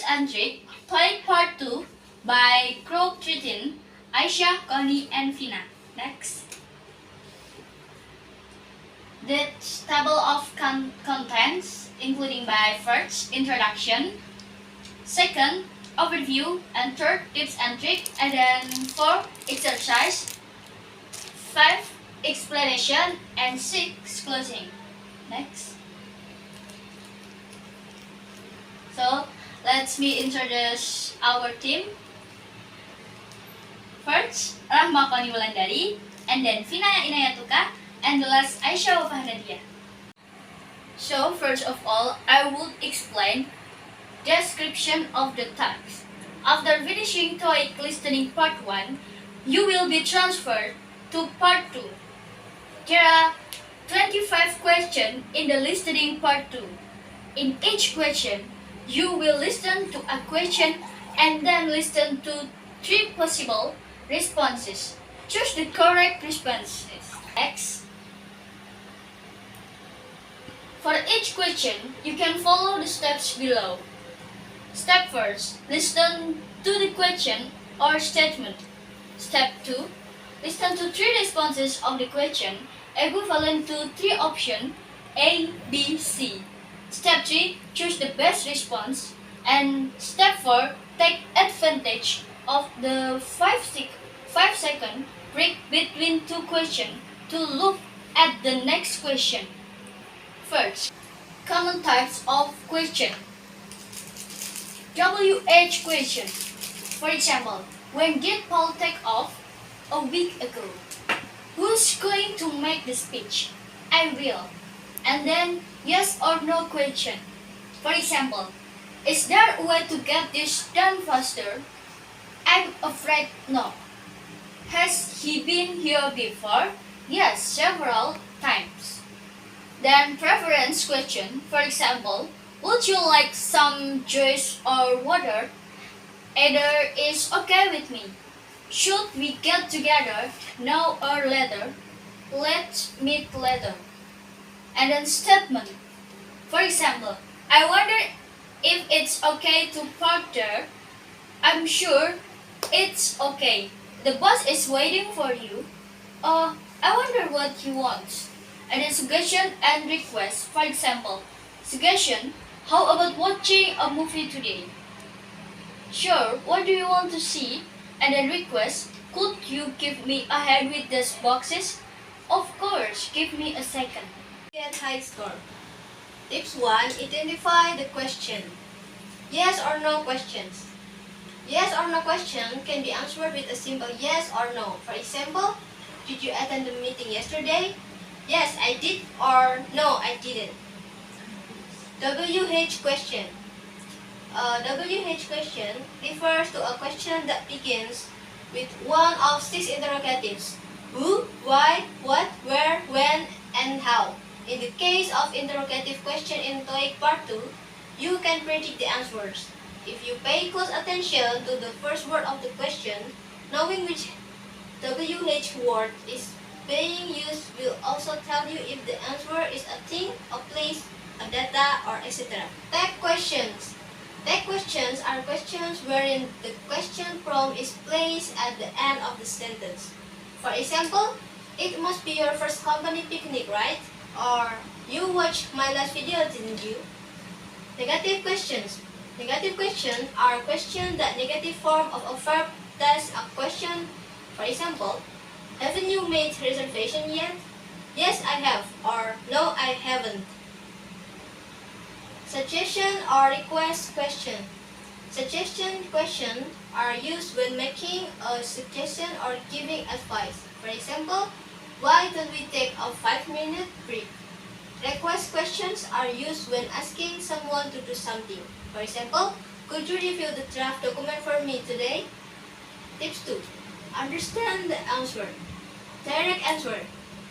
and Trick, TOEIC Part 2 by Crow Tritin, Aisyah, Coni, and Fina. Next. This table of contents, including by first, introduction, second, overview, and third, tips and tricks, and then 4, exercise, 5, explanation, and 6, closing. Next. So, let me introduce our team. First, Rahma, Coni, Wulandari, and then Fina Inayatuka, and the last Aisyah, Wafa, Hanadiya. So, first of all, I will explain description of the task. After finishing TOEIC listening part 1, you will be transferred to part 2. There are 25 questions in the listening part 2. In each question, you will listen to a question and then listen to 3 possible responses. Choose the correct responses. Next. For each question, you can follow the steps below. Step 1, listen to the question or statement. Step 2, listen to 3 responses of the question equivalent to 3 options A, B, C. Step 3, choose the best response. And step 4, take advantage of the 5-second break between 2 questions to look at the next question. First, common types of question. WH question. For example, when did Paul take off? A week ago. Who's going to make the speech? I will. And then yes or no question. For example, is there a way to get this done faster? I'm afraid no. Has he been here before? Yes, several times. Then preference question. For example, would you like some juice or water? Either is okay with me. Should we get together now or later? Let's meet later. And then statement. For example, I wonder if it's okay to park there. I'm sure it's okay. The bus is waiting for you. I wonder what you want. And then suggestion and request. For example, suggestion, how about watching a movie today? Sure, what do you want to see? And then request, could you give me a hand with these boxes? Of course, give me a second. Get high score. Tips 1. Identify the question. Yes or no questions. Yes or no question can be answered with a simple yes or no. For example, did you attend the meeting yesterday? Yes, I did, or no, I didn't. WH question. WH question refers to a question that begins with one of 6 interrogatives. Who, why, what, where, when, and how. In the case of interrogative question in TOEIC Part 2, you can predict the answers. If you pay close attention to the first word of the question, knowing which WH word is being used will also tell you if the answer is a thing, a place, a data, or etc. Tag questions. Tag questions are questions wherein the question prompt is placed at the end of the sentence. For example, it must be your first company picnic, right? Or you watched my last video, didn't you? Negative questions. Negative questions are questions that negative form of a verb does a question. For example, haven't you made reservation yet? Yes, I have, or no, I haven't. Suggestion or request question. Suggestion questions are used when making a suggestion or giving advice. For example, why don't we take a 5-minute break? Request questions are used when asking someone to do something. For example, could you review the draft document for me today? Tips 2. Understand the answer. Direct answer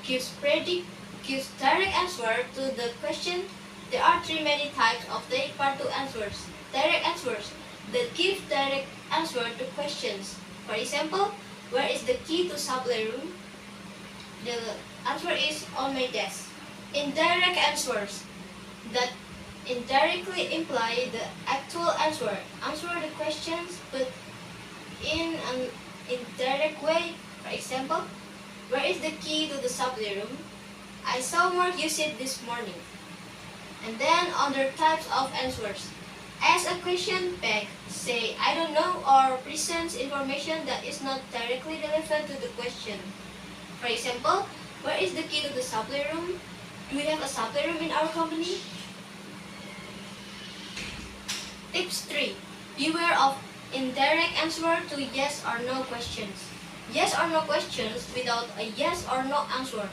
gives direct answer to the question. There are 3 many types of TOEIC Part 2 answers. Direct answers that give direct answer to questions. For example, where is the key to supply room? The answer is on my desk. Indirect answers that indirectly imply the actual answer. Answer the questions but in an indirect way. For example, where is the key to the supply room? I saw Mark use it this morning. And then other types of answers. Ask a question back, say I don't know, or present information that is not directly relevant to the question. For example, where is the key to the supply room? Do we have a supply room in our company? Tips 3. Beware of indirect answer to yes or no questions. Yes or no questions without a yes or no answer.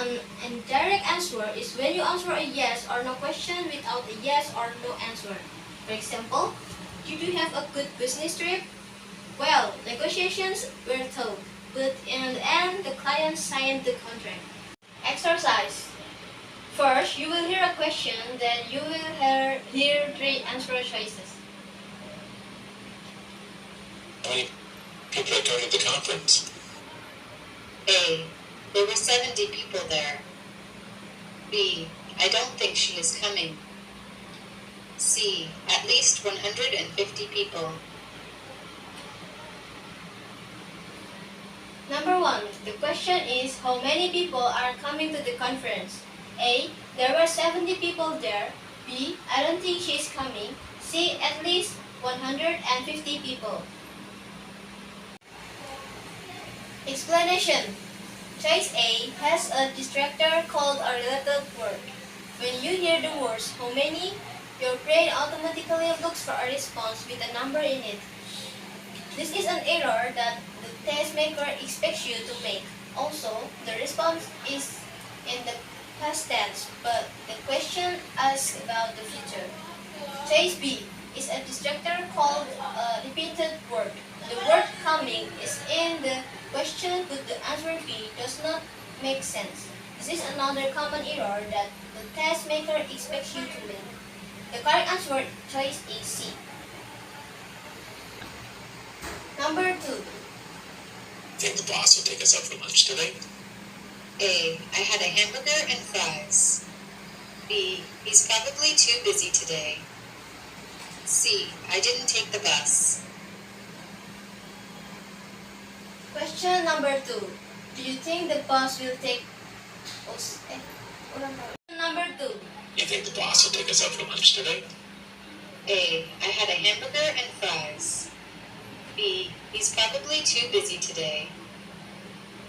An indirect answer is when you answer a yes or no question without a yes or no answer. For example, did you have a good business trip? Well, negotiations were tough, but in the end, the client signed the contract. Exercise. First, you will hear a question, then you will hear 3 answer choices. How many people are coming to the conference? A. There were 70 people there. B. I don't think she is coming. C. At least 150 people. Number 1. The question is how many people are coming to the conference? A. There were 70 people there. B. I don't think she is coming. C. At least 150 people. Explanation. Choice A has a distractor called a related word. When you hear the words how many, your brain automatically looks for a response with a number in it. This is an error that the test maker expects you to make. Also, the response is in the past tense, but the question asks about the future. Choice B is a distractor called a repeated word. The word coming is in the question, but the answer B does not make sense. This is another common error that the test maker expects you to make. The correct answer choice is C. Number 2. Think the boss will take us out for lunch today? A. I had a hamburger and fries. B. He's probably too busy today. C. I didn't take the bus. Question number 2. Do you think the boss will take us? Number 2. You think the boss will take us out for lunch today? A. I had a hamburger and fries. B. He's probably too busy today.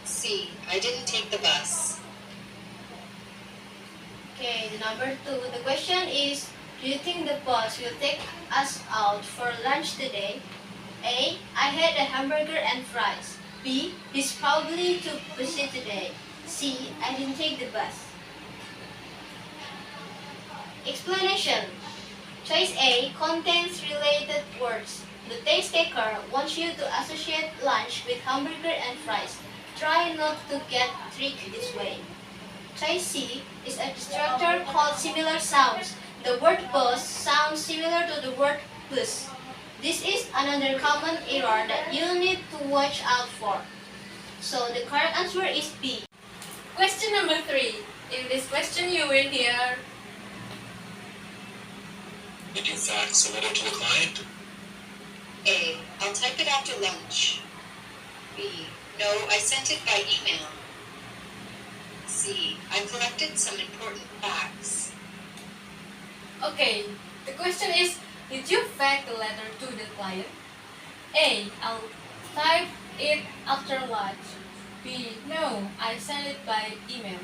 C. I didn't take the bus. Okay, the number 2. The question is, do you think the boss will take us out for lunch today? A. I had a hamburger and fries. B. He's probably too busy today. C. I didn't take the bus. Explanation. Choice A contains related words. The test taker wants you to associate lunch with hamburger and fries. Try not to get tricked this way. Choice C is a distractor called similar sounds. The word bus sounds similar to the word bus. This is another common error that you need to watch out for. So the correct answer is B. Question number 3. In this question you will hear, Did you fax a letter to the client? A. I'll type it after lunch. B. No, I sent it by email. C. I collected some important facts. okay, the question is, did you fax the letter to the client? A. I'll type it after lunch. B. No, I sent it by email.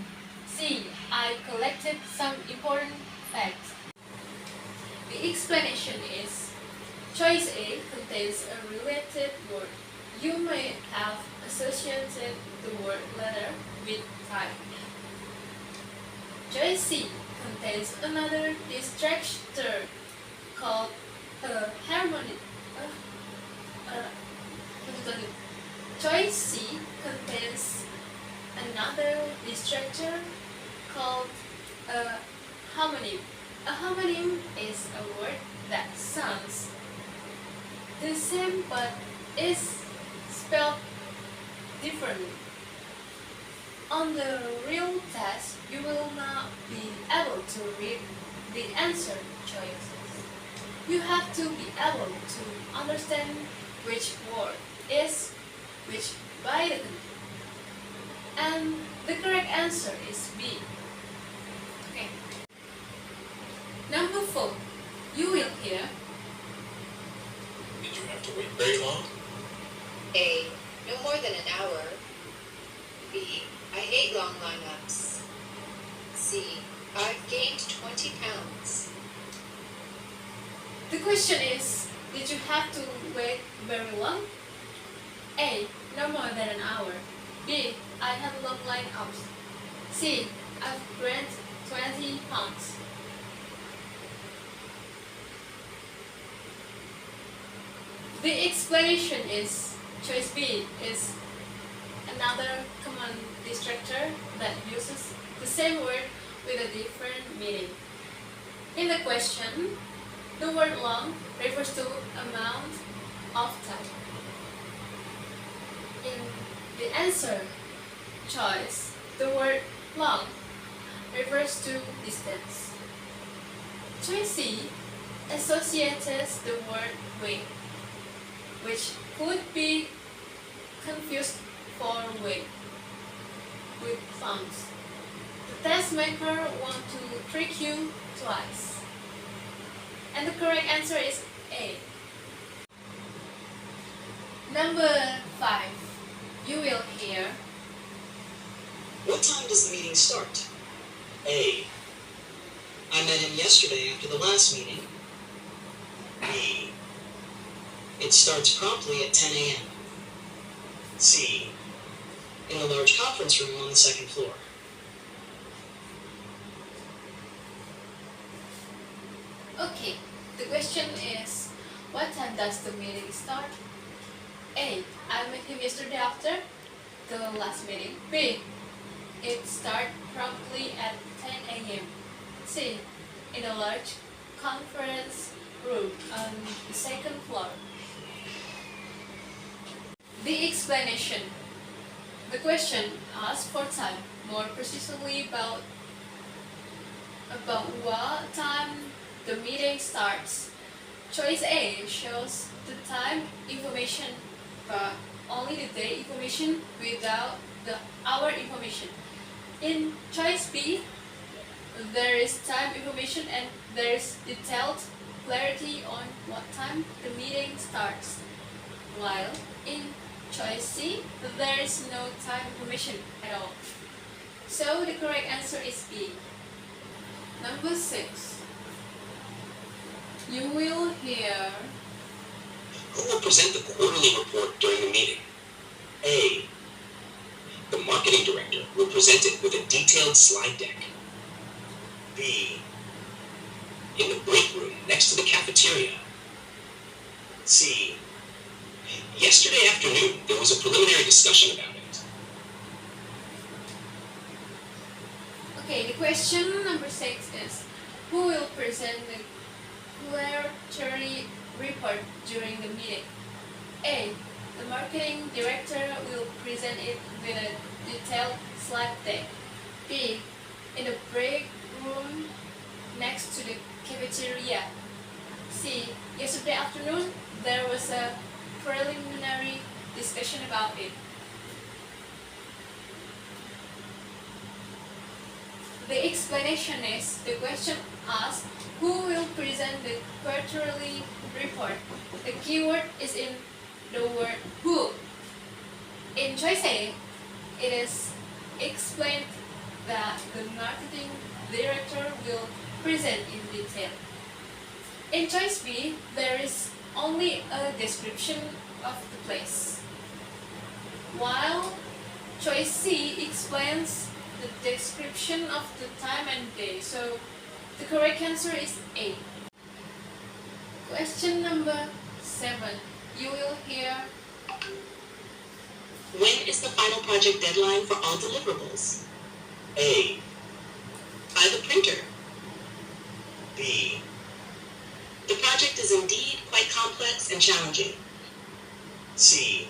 C. I collected some important facts. The explanation is, choice A contains a related word. You may have associated the word letter with type. Choice C contains another distractor called a harmonic. Choice C contains another distractor called a homonym. A homonym is a word that sounds the same but is spelled differently. On the real test, you will not be able to read the answer choices. You have to be able to understand which word is which by the computer. And the correct answer is B. Okay. Number 4. You will hear. Did you have to wait very long? A. No more than an hour. B. I hate long lineups. C. I've gained 20 pounds. The question is, did you have to wait very long? A. No more than an hour. B. I had long lineups. C. I've gained 20 pounds. The explanation is choice B is another common distractor that uses the same word with a different meaning. In the question, the word long refers to amount of time. In the answer choice, the word long refers to distance. Choice C associates the word wait, which could be confused for wait with sounds. The test maker want to trick you twice. And the correct answer is A. Number 5. You will hear. What time does the meeting start? A. I met him yesterday after the last meeting. B. It starts promptly at 10 a.m. C. In a large conference room on the second floor. Okay, the question is, what time does the meeting start? A. I met him yesterday after the last meeting. B. It starts promptly at 10 a.m. C. In a large conference room on the second floor. The explanation. The question asks for time, more precisely about what time the meeting starts. Choice A shows the time information, but only the day information without the hour information. In choice B, there is time information and there is detailed clarity on what time the meeting starts. While in choice C, there is no time information at all. So the correct answer is B. Number 6. You will hear. Who will present the quarterly report during the meeting? A. The marketing director will present it with a detailed slide deck. B. In the break room next to the cafeteria. C. Yesterday afternoon, there was a preliminary discussion about it. Okay, the question number 6 is, who will present the quarterly report during the meeting? A. The marketing director will present it with a detailed slide deck. B. In the break room next to the cafeteria. C. Yesterday afternoon, there was a preliminary discussion about it. The explanation is, the question asks, who will present the quarterly report? The keyword is in the word who. In choice A, it is explained that the marketing director will present in detail. In choice B, there is only a description of the place. While choice C explains the description of the time and day. So the correct answer is A. Question number 7. You will hear. When is the final project deadline for all deliverables? A. By the printer. B. The project is indeed quite complex and challenging. C.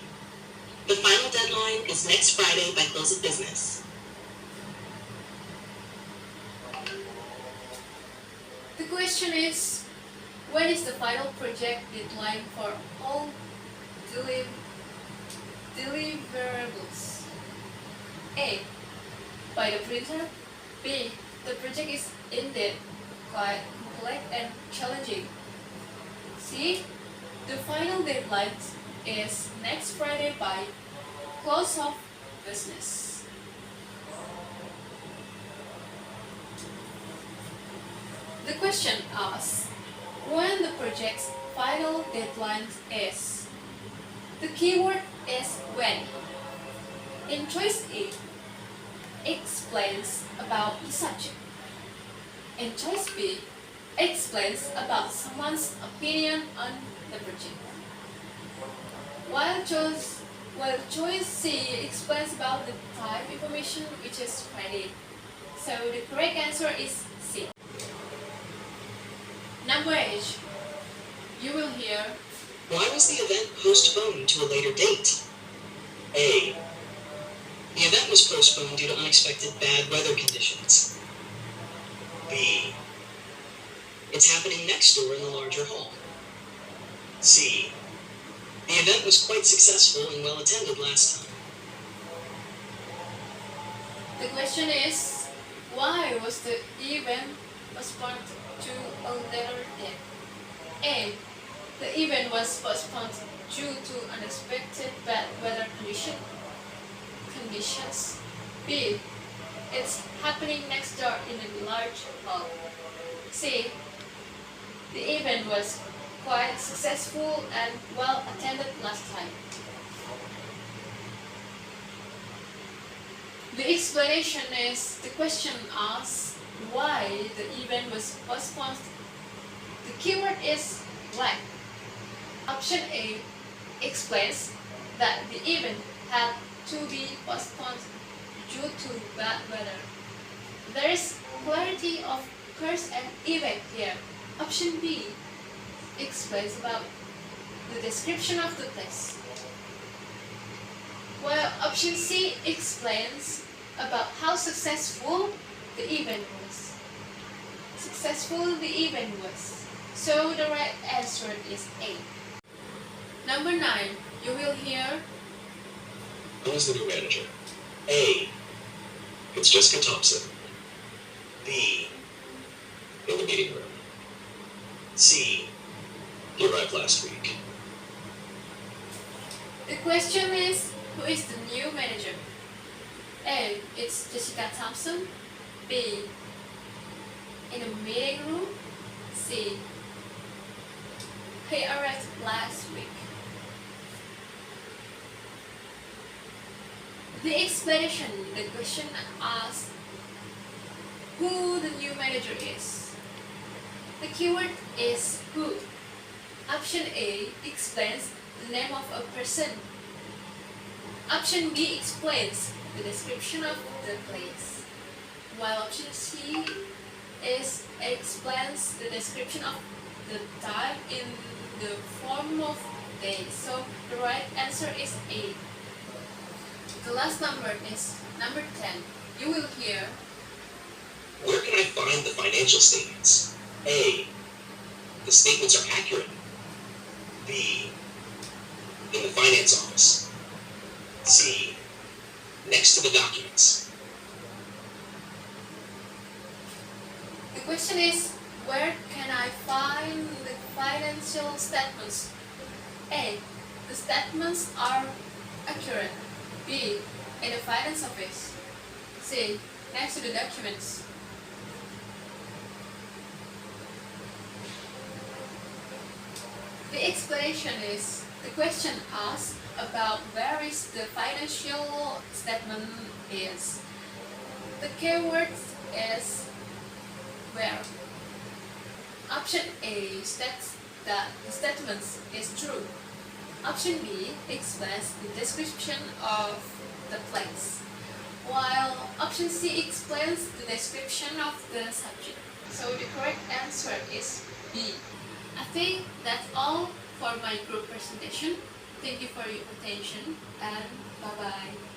The final deadline is next Friday by close of business. The question is, when is the final project deadline for all deliverables? A. By the printer. B. The project is indeed quite complex and challenging. C. The final deadline is next Friday by close of business. The question asks when the project's final deadline is. The keyword is when. In choice A, explains about the subject. In choice B, explains about someone's opinion on the project. While choice C explains about the time information, which is Friday. So the correct answer is C. Number 8. You will hear, Why was the event postponed to a later date? A. The event was postponed due to unexpected bad weather conditions. B. It's happening next door in the larger hall. C. The event was quite successful and well attended last time. the question is, why was the event postponed to a later date? A. The event was postponed due to unexpected bad weather conditions. B. It's happening next door in a large hall. C. The event was quite successful and well attended last time. The explanation is the question asks why the event was postponed. The keyword is why. Option A explains that the event had to be postponed due to bad weather. There is clarity of cause and effect here. Option B explains about the description of the place, while option C explains about how successful the event was. So the right answer is A. Number 9. You will hear, Who's the new manager? A. It's Jessica Thompson. B. In the meeting room. C. He arrived last week. the question is, who is the new manager? A. It's Jessica Thompson. B. In the meeting room. C. He arrived last week. The explanation, the question asks who the new manager is. The keyword is who. Option A explains the name of a person. Option B explains the description of the place, while option C explains the description of the time in the form of day. So the right answer is A. The last number is number 10. You will hear, Where can I find the financial statements? A. The statements are accurate. B. In the finance office. C. Next to the documents. the question is, where can I find the financial statements? A. The statements are accurate. B. In the finance office. C. Next to the documents. The explanation is the question asks about where is the financial statement is. The keyword is where. Option A states that the statement is true. Option B explains the description of the place, while option C explains the description of the subject. So the correct answer is B. I think that's all for my group presentation. Thank you for your attention and bye-bye.